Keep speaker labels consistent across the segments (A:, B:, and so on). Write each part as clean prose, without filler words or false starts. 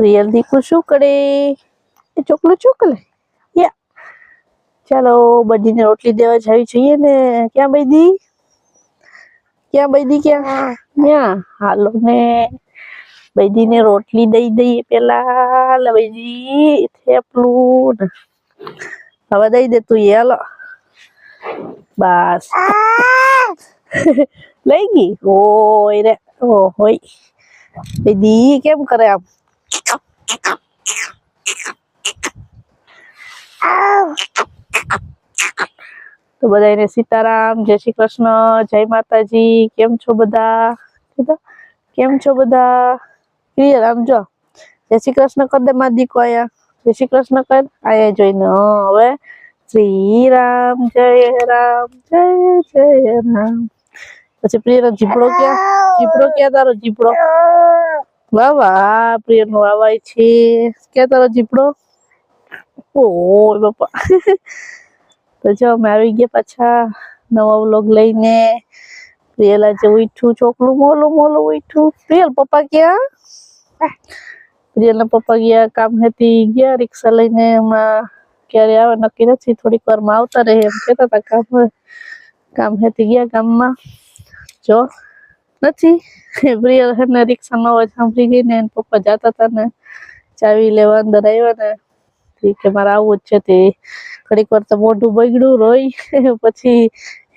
A: પ્રિયલ દીકુ શું કરે? એ ચોકલું ચોકલે યા ચાલો બદીને રોટલી દેવા જવી જોઈએ ને. ક્યાં બૈદી? ક્યાં બૈદી? ક્યાં? ત્યાં હાલો ને બૈદીને રોટલી દઈ દઈએ પેલા. લે બૈદી થેપલું ને હવે દઈ દે તું. હાલો બસ લઈ ગઈ. ઓય રે ઓ હોય બૈદી કેમ કરે આમ? તો બધાને સીતારામ, જય શ્રી કૃષ્ણ, જય માતાજી. કેમ છો બધા? કેમ છો બધા? ક્લિયર આમ જો જય શ્રી કૃષ્ણ કર દે માર દીકો. આયા જય શ્રી કૃષ્ણ કર. આયા જોઈને હવે શ્રી રામ જય રામ જય જય રામ. પછી પ્રિયનો જીભડો ક્યાં? જીભડો ક્યાં તારો જીભડો? વાહ વાહ પ્રિયનો વાવાય છે. ક્યાં તારો જીભડો? ઓય બાપા. તો જો અમે આવી ગયા પાછા નવા વ્લોગ લઈને. પ્રિયલ આજે ઉઠ્યું ચોકલું મોલું મોલું ઉઠ્યું. પ્રિયલ પપ્પા ક્યાં? પ્રિયલના પપ્પા ગયા કામ હેતી ગયા રિક્ષા લઈને. હમણાં ક્યારે આવે નક્કી નથી. થોડીક વારમાં આવતા રહે એમ કહેતા હતા. કામ હેતી ગયા ગામમાં. જો નથી પ્રિયલ ને રિક્ષા નો અવાજ સાંભળી ગઈ ને પપ્પા જતા હતા ને ચાવી લેવા અંદર આવ્યા ને કે મારે આવું જ છે. તે ઘડીક વાર તો મોઢું બગડ્યું રોઈ. પછી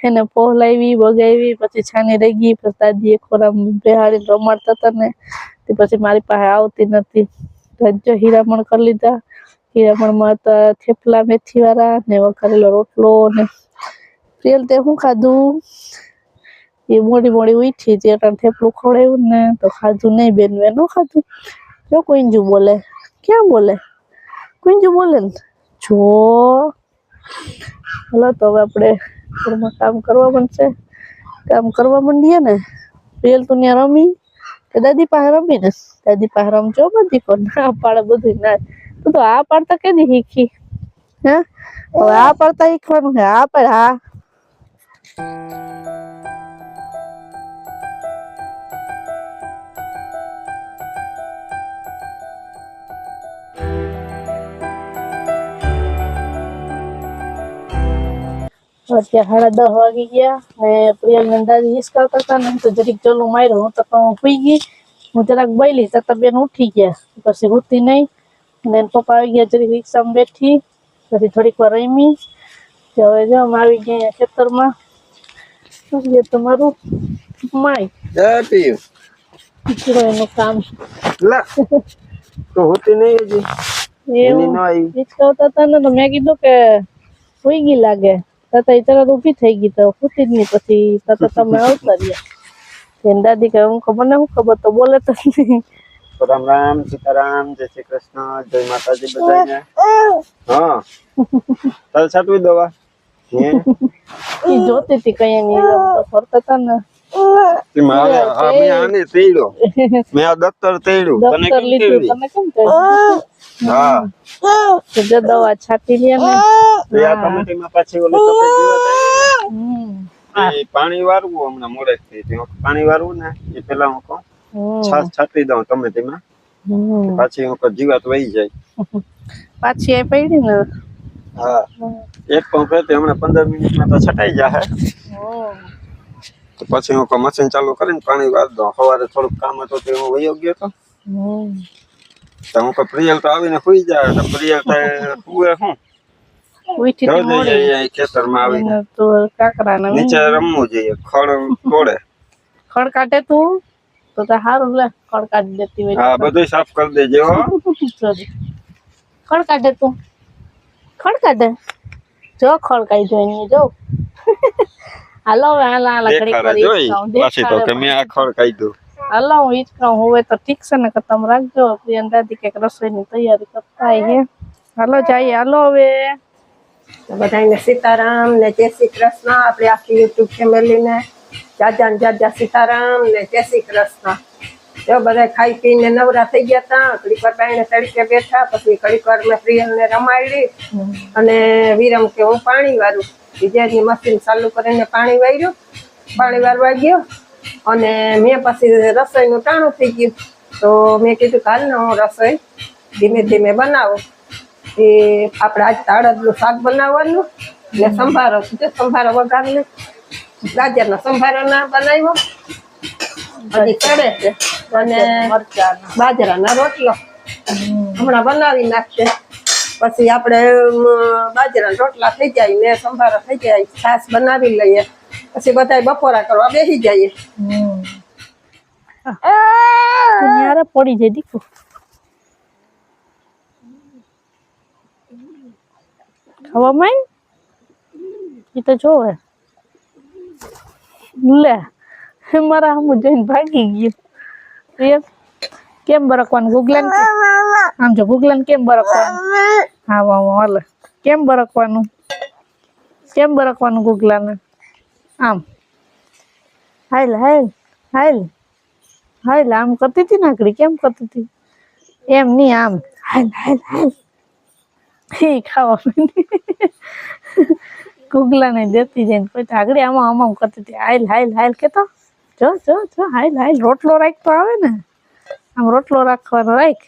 A: એને પહોલાવી બગાવી પછી છાની રહી ગઈ. પછી દાદીએ ખોરામ બેહાડીને રમાડતા હતા ને તે પછી મારી પાસે આવતી નથી. જો હીરામણ કરી લીધા. હીરામણમાં હતા થેપલા મેથી વાળા ને વઘારેલો રોટલો ને. પ્રિયલ તે શું ખાધું? એ મોડી મોડી ઉઠી હતી એટલે થેપલું ખવડાવ્યું ને તો ખાધું નહીં. બેન ન ખાધું. જો કુંજુ બોલે. ક્યાં બોલે? કુંજુ બોલે ને જો. હલો તો હવે આપણે ઘરમાં કામ કરવા બનશે. કામ કરવા માંડીએ ને. પ્રિયલ તું ત્યાં રમી કે દાદી પાસે રમી ને? દાદી પાસે રમજો બધી કો ના પાડે બધું ના. તું તો આ પાડતા કેદી શીખી? હે હવે આ પાડતા શીખવાનું છે. આ પાડ હા. અત્યારે 10:30 વાગી ગયા ને પ્રિયલ ને દાદી હિસકાવતા હતા ને તો જરીક ચલું માર્યું. હું તો સુઈ ગઈ. હું જરાક બોલી તો બેન ઉઠી ગયા. પછી ઉઠતી નહીં ને પપ્પા આવી ગયા. જરીક રિક્ષામાં બેઠી પછી થોડીક વાર રમી. હવે જો અમે આવી ગયા ખેતરમાં. તમારું માય એનું કામ તો હોતી નહીં. એવું હિસકાવતા હતા ને તો મેં કીધું કે સુઈ ગઈ લાગે. તરત ઊભી થઈ ગઈ તો ખૂતી જ નહીં. પછી તરત તમે આવતા રહ્યા. દાદી કે હું ખબર ને હું ખબર તો બોલે તો નહીં.
B: રામ રામ સીતારામ જય શ્રી કૃષ્ણ જય માતાજી બધાને. હા ચાલ છાટવી દવા.
A: એ જોતી હતી કઈ ની ફરતા હતા ને.
B: આને તેડ્યો. મેં આ દફતર તેડ્યું.
A: દફતર લીધું. તમે કેમ તેડ્યું?
B: હા
A: જો દવા છાટી લે ને.
B: ટમેટીમાં પાછી ઓલી પાણી વારવું હમણાં મોડેક થઈ. પાણી વારવું ને એ પેલા હું કહું છાસ છાટી દઉં ટમેટીમાં. પાછી હું કહું જીવાત વહી જાય.
A: પાછી એ પડી ને.
B: હા એક પંપ હતી હમણાં 15 મિનિટમાં તો છટાઈ જાય. પછી હું કહું મશીન ચાલુ કરીને પાણી વાર દઉં. સવારે થોડુંક કામ હતું તો હું વયો ગયો હતો. તો હું કહું પ્રિયલ તો આવીને સુઈ જાય. તો પ્રિયલ સુવે શું ખેતરમાં આવીને નીચે રમવું જોઈએ. ખડ તોડે
A: ખડ કાઢે તું તો સારું લે. ખડ કાઢી દેતી હોય.
B: હા બધું સાફ કરી દેજો.
A: ખડ કાઢે તું. ખડ કાઢે જો ખડ કાઢી જોઈને જો. હાલો હવે હાલા ઘડી કરી
B: પાછી તો કે મેં આ ખડ કાઢ્યું.
A: હાલો હું ઈ જ કહું હવે તો ઠીક છે ને કે તમે રાખજો. પ્રિયન દાદી કે રસોઈની તૈયારી કરતા હે. હાલો જઈએ. હાલો હવે
C: બધાને સીતારામ ને જય શ્રી કૃષ્ણ. આપણે આખી યુટ્યુબ ફેમિલીને જાજા સીતારામ ને જય શ્રી કૃષ્ણ. જો બધા ખાઈ પીને નવરા થઈ ગયા હતા. ઘડીક વાર બાઈને તડકે બેઠા. પછી ઘડીક વાર મેં પ્રિયલને રમાડી અને વિરમ કે હું પાણી વારું. બીજાની મશીન ચાલુ કરીને પાણી વાર્યું. પાણી વારવા ગયો અને મેં પછી રસોઈનું ટાણું થઈ ગયું. તો મેં કીધું કાલ ને હું રસોઈ ધીમે ધીમે બનાવું. એ આપણે આજ અડદનું શાક બનાવવાનું ને સંભારો સંભારો વઘારી ગાજરનો સંભારો ના બનાવ્યો હજી ચડે છે અને બાજરાના રોટલો હમણાં બનાવી નાખશે. પછી આપણે બાજરાના રોટલા થઈ જાય ને સંભારો થઈ જાય, છાશ બનાવી લઈએ, પછી બધા બપોરા કરવા બેસી જઈએ.
A: ન્યારે પડી જાય દીકુ. ખાવા માંડ એ તો જોવે લે મારા હમ જઈને ભાગી ગયું. એમ કેમ બરકવાનું ગુગલાન આમ જો ગુગલાન કેમ બરકવાનું? હા વાહ હાલે કેમ બરકવાનું? કેમ બરકવાનું ગુગલાને? આમ હાલ હાલ હાલ હાલ આમ કરતી હતી નાકડી કેમ કરતી હતી? એમ નહીં આમ હાલ હાલ હાલ એ ખાવા ગુગલા ને દેતી જઈને પછી આગળ આમાં આમાં કરતી હતી હાલ હાલ હાલ કેતો જો જો જો હાલ હાલ રોટલો રાખતો આવે ને આમ રોટલો રાખવાનો રાખ.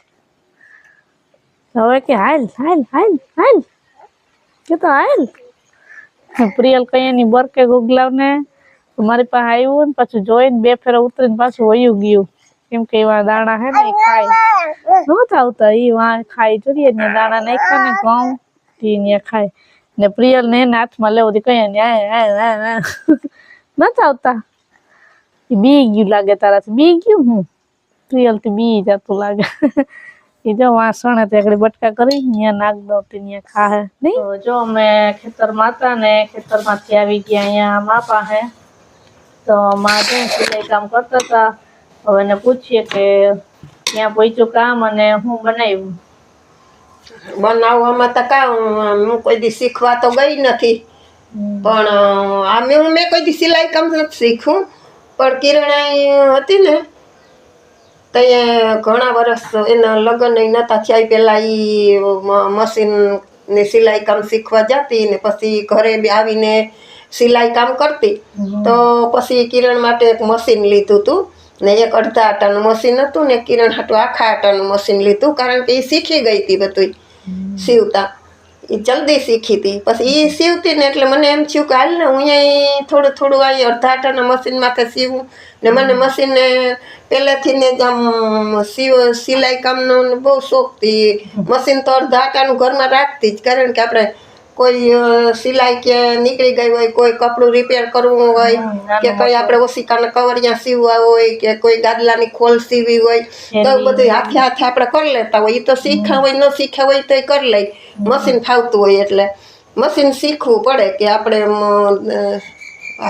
A: હવે કે હાલ હાલ હાલ હાલ કેતો હાલ. પ્રિયલ કઈ બરકે ગુગલાવ ને મારી પાસે આવ્યું ને પાછું જોઈને બે ફેરા ઉતરીને પાછું વયું ગયું. કેમ કે એવા દાણા હે ને ખાય નહોતા આવતા એ વાં ખાઈ જોઈએ ને દાણા નાખ્યા ને ઘઉં ને ખાય ને પ્રિયલ ને એને હાથમાં લેવું કઈ નતા આવતા. બી ગયું લાગે તારાથી બી ગયું હું પ્રિયલ થી બી જતું લાગે. એ જો વાસણે આગળ બટકા કરી ત્યાં નાખ દો ત્યાં ખાહે નહીં. જો અમે ખેતરમાં હતા ને ખેતરમાંથી આવી ગયા અહીંયા મા પાસે તો માં સિલાઈ કામ કરતા હતા. હવે એને પૂછીએ કે ત્યાં પહોંચ્યું કામ અને હું બનાવ્યું.
C: બનાવવામાં તો હું કોઈ દી શીખવા તો ગઈ નથી પણ મેં કોઈ દી સિલાઈ કામ નથી શીખ્યું. પણ કિરણા હતી ને તો ઘણા વર્ષ એના લગ્ન નહોતા થયા પહેલા એ મશીનની સિલાઈ કામ શીખવા જતી ને પછી ઘરે આવીને સિલાઈ કામ કરતી. તો પછી કિરણ માટે એક મશીન લીધું હતું ને એક અડધા આટાનું મશીન હતું ને કિરણ હાટું આખા આટાનું મશીન લીધું કારણ કે એ શીખી ગઈ હતી બધું સીવતા. એ જલ્દી શીખી હતી. પછી એ સીવતી ને એટલે મને એમ થયું કે હાલ ને હું અહીંયા થોડું થોડું અહીં અડધા આટાના મશીનમાંથી સીવું ને મને મશીનને પહેલેથી ને જ આમ સિલાઈ કામનો બહુ શોખ હતી. મશીન તો અડધા આટાનું ઘરમાં રાખતી જ કારણ કે આપણે કોઈ સિલાઈ કે નીકળી ગઈ હોય, કોઈ કપડું રિપેર કરવું હોય કે કઈ આપણે ઓશિકાના કવરિયા સીવવા હોય કે કોઈ ગાદલાની ખોલ સીવી હોય તો બધું હાથે હાથે આપણે કરી લેતા હોય. એ તો શીખ્યા હોય ન શીખ્યા હોય તો એ કરી લઈ. મશીન ફાવતું હોય એટલે મશીન શીખવું પડે કે આપણે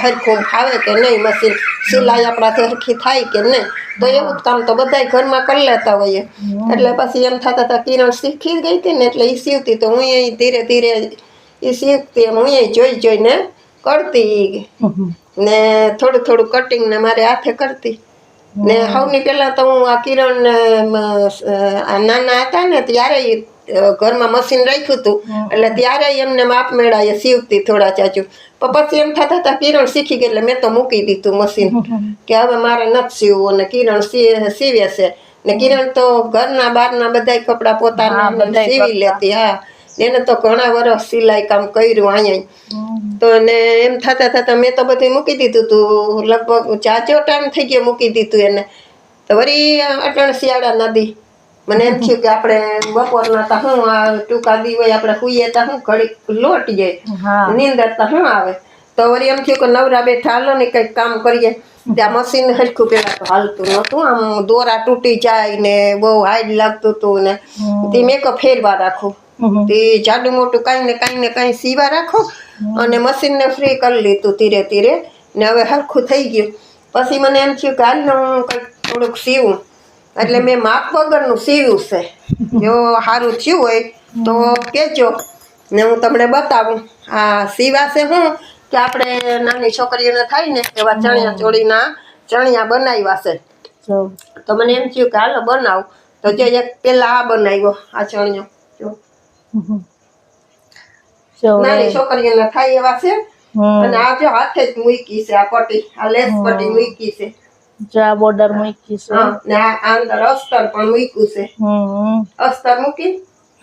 C: હરખું ફાવે કે નહીં, મશીન સિલાઈ આપણાથી હરખી થાય કે નહીં. તો એવું કામ તો બધા ઘરમાં કરી લેતા હોઈએ. એટલે પછી એમ થતા હતા કિરણ શીખી ગઈ હતી ને એટલે એ સીવતી તો હું અહીં ધીરે ધીરે એ શીખતી એમ હું જોઈ જોઈને કરતી ને થોડું થોડું કટિંગ ને મારે હાથે કરતી ને સૌની પહેલાં તો હું આ કિરણ નાના હતા ને ત્યારે ઘરમાં મશીન રાખ્યું હતું એટલે ત્યારે એમને માપ મેળાએ સીવતી થોડા ચાચું. પણ પછી એમ થતા હતા કિરણ શીખી ગઈ એટલે મેં તો મૂકી દીધું મશીન કે હવે મારે નથી સીવવું અને કિરણ સીવે છે ને કિરણ તો ઘરના બહારના બધા કપડાં પોતાના સીવી લેતી. હા એને તો ઘણા વર્ષ સિલાઈ કામ કર્યું અહીંયા તો ને એમ થતા થતા મેં તો બધું મૂકી દીધું હતું. લગભગ ચાચો ટાઈમ થઈ ગયો મૂકી દીધું એને. તો વળી અટણ શિયાળા નદી મને એમ થયું કે આપણે બપોરના તો શું આ ટૂંકા દી હોય આપણે સુઈએ તો શું ઘડી લોટ જાય નીંદર તો શું આવે. તો વળી એમ થયું કે નવરા બેઠા હાલો ને કંઈક કામ કરીએ. ત્યાં મશીન હરખું પેલા તો હાલતું નહોતું, આમ દોરા તૂટી જાય ને બહુ હાઈડ લાગતું હતું ને તે મેં ફેરવા રાખું તે જાડું મોટું કાંઈ ને કાંઈ સીવા રાખો અને મશીનને ફ્રી કરી લીધું ધીરે ધીરે ને હવે હરખું થઈ ગયું. પછી મને એમ થયું કે હાલ ને હું કંઈક થોડુંક સીવું એટલે મેં માપ વગરનું સીવ્યું છે. જો સારું થયું હોય તો કહેજો ને હું તમને બતાવું. આ સીવાશે હું કે આપણે નાની છોકરીઓને થાય ને એવા ચણિયા ચોળીના ચણિયા બનાવ્યા છે. તો મને એમ થયું કે હાલો બનાવું તો જે એક પેલા આ બનાવ્યો આ ચણિયો નાની છોકરીઓને થાય એવા છે અને આ જો હાથે જ મૂકી છે આ પટ્ટી આ લેસ પટ્ટી મૂકી છે
A: જો આ બોર્ડર મૂકી છે.
C: હા ને આ અંદર અસ્તર પણ મૂક્યું છે. અસ્તર મૂકી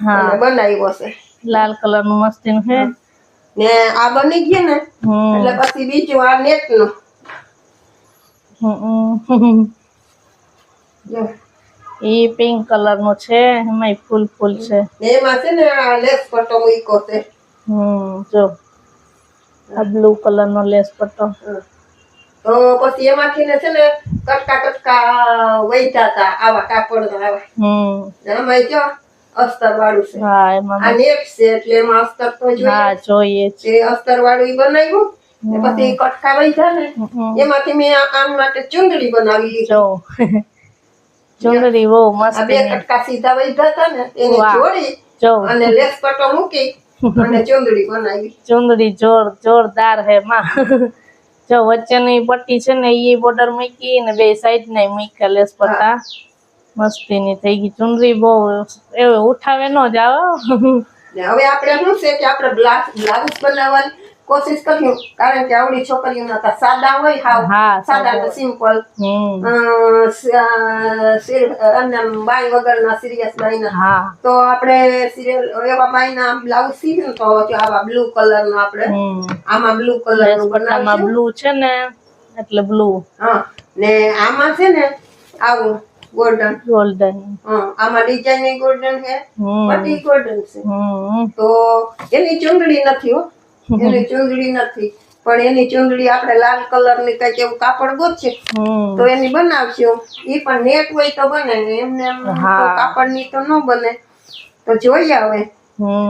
A: હા
C: અને બનાવ્યો છે.
A: લાલ કલર નું મસ્તીનું છે.
C: ને આ બની ગયું ને એટલે પછી બીજું આ નેટ નું જો
A: ઈ પિંક કલર નું છે, એમાં ફૂલ ફૂલ છે.
C: ને એમાં છે ને આ લેસ પટ્ટો મૂક્યો છે.
A: જો આ બ્લુ કલર નો લેસ પટ્ટો.
C: તો પછી એમાંથી ને છે ને કટકા કટકા વૈતા હતા આવા કાપડ આવા. એમાં જો અસ્તર વાળું છે.
A: હા એમાં
C: આ નેટ છે એટલે એમાં અસ્તર તો જોઈએ.
A: હા જોઈએ છે.
C: એ અસ્તર વાળું બનાવ્યું ને પછી કટકા વૈતા ને એમાંથી મેં આમ માટે ચુંદડી બનાવી લીધી.
A: જો ચુંદડી બહુ મસ્ત.
C: આ બે કટકા સીધા વૈધા હતા ને એને જોડી
A: જો
C: અને લેસ પટ્ટો મૂકી અને ચુંદડી બનાવી.
A: ચુંદડી જોરદાર હે માં. જો વચ્ચેની પટ્ટી છે ને એ બોર્ડર મૂકી ને બે સાઈડ ને મૂક્યા લેસ પટ્ટા. મસ્તીની થઈ ગઈ ચુંદડી. બહુ એવું ઉઠાવે ન જ આવે.
C: ને હવે આપણે શું છે કે આપણે બ્લાઉઝ બનાવવાની કોશિશ કર્યું કારણ કે આવડી છોકરીઓના તો સાદા હોય
A: હા,
C: સાદા તો સિમ્પલ અને બાઈ વગરના સિરિયસ બાઈના.
A: હા
C: તો આપણે સિરિયલ એવા બાઈના બ્લાઉઝ સીવ્યું તો આવા બ્લુ કલર નો આપણે આમાં બ્લુ કલર નું બનાવીશું.
A: બ્લુ છે ને એટલે બ્લુ.
C: હા ને આમાં છે ને આવું ગોલ્ડન. આમાં ડિઝાઇન ગોલ્ડન છે, પટ્ટી ગોલ્ડન છે. તો એની ચુંદડી નથી હો, એની ચુંદડી નથી, પણ એની ચુંદડી આપણે લાલ કલર ની કઈક એવું કાપડ ગોતશે તો એની બનાવશું. ઈ પણ નેટ હોય તો બને ને એમને કાપડ ની તો ન બને. તો જોઈએ હવે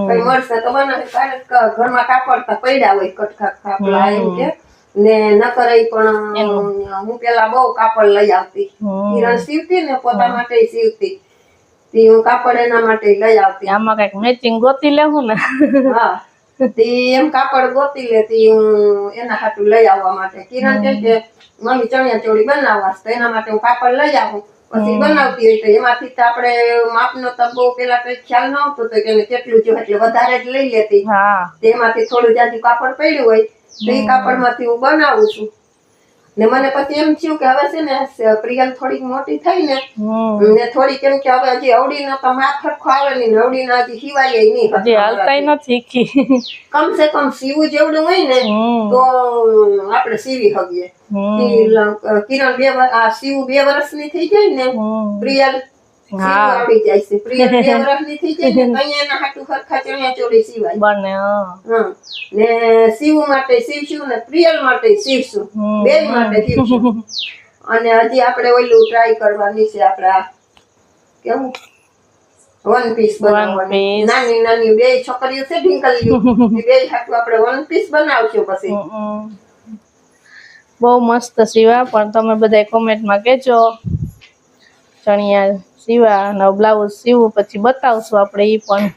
C: કઈ મળશે તો બનાવે. કારણ ઘરમાં કાપડ તો પડ્યા હોય કટકા કાપડા એમ કે ને નકર પણ હું પેલા બહુ કાપડ લઈ આવતી. કિરણ સીવતી ને પોતા માટે સીવતી. હું કાપડ એના માટે લઈ આવતી.
A: આમાં કઈક મેચિંગ ગોતી લેવું ને.
C: હા એમ કાપડ ગોતી લેતી હું એના હાટુ લઈ આવવા માટે. કિરણ કે મમ્મી ચણિયા ચોળી બનાવવા તો એના માટે હું કાપડ લઈ આવું. પછી બનાવતી હોય તો એમાંથી તો આપણે માપનો તો બહુ પેલા કઈ ખ્યાલ ન આવતો તો કે કેટલું જો એટલે વધારે જ લઈ લેતી. તેમાંથી થોડું જાજુ કાપડ પડ્યું હોય તો એ કાપડ માંથી હું બનાવું છું. ને મને પછી એમ થયું કે હવે છે ને પ્રિયલ થોડીક મોટી થઈ ને થોડીક એમ કે હવે હજી અવડીનો તો માપ સરખો આવે નહીં ને અવડીના હજી સિવાય નહીં.
A: હાલતાય નથી.
C: કમસે કમ સીવું જેવડું હોય ને તો આપણે સીવી શકીએ. કિરણ સીવું 2 વર્ષની થઈ જાય ને પ્રિયલ આવડી જાય છે. પ્રિયલ 2 વર્ષની થઈ જાય ને કઈ એના હાટુ સરખા ચણિયા ચોળી સીવાય
A: બને.
C: ને સીવું માટે સીવશું ને પ્રિયલ માટે સીવશું. બે માટે સીવશું. અને હજી આપણે ઓલું ટ્રાય કરવાની છે. આપણે કેવું વન પીસ બનાવવાની. નાની નાની 2 છોકરીઓ છે ઢીંકલીઓ 2 હાટુ આપણે વન પીસ બનાવશું. પછી
A: બહુ મસ્ત સીવા. પણ તમે બધા કોમેન્ટમાં કહેજો ચણિયા સીવા અને બ્લાઉઝ સીવું પછી બતાવશું આપણે ઈ પણ.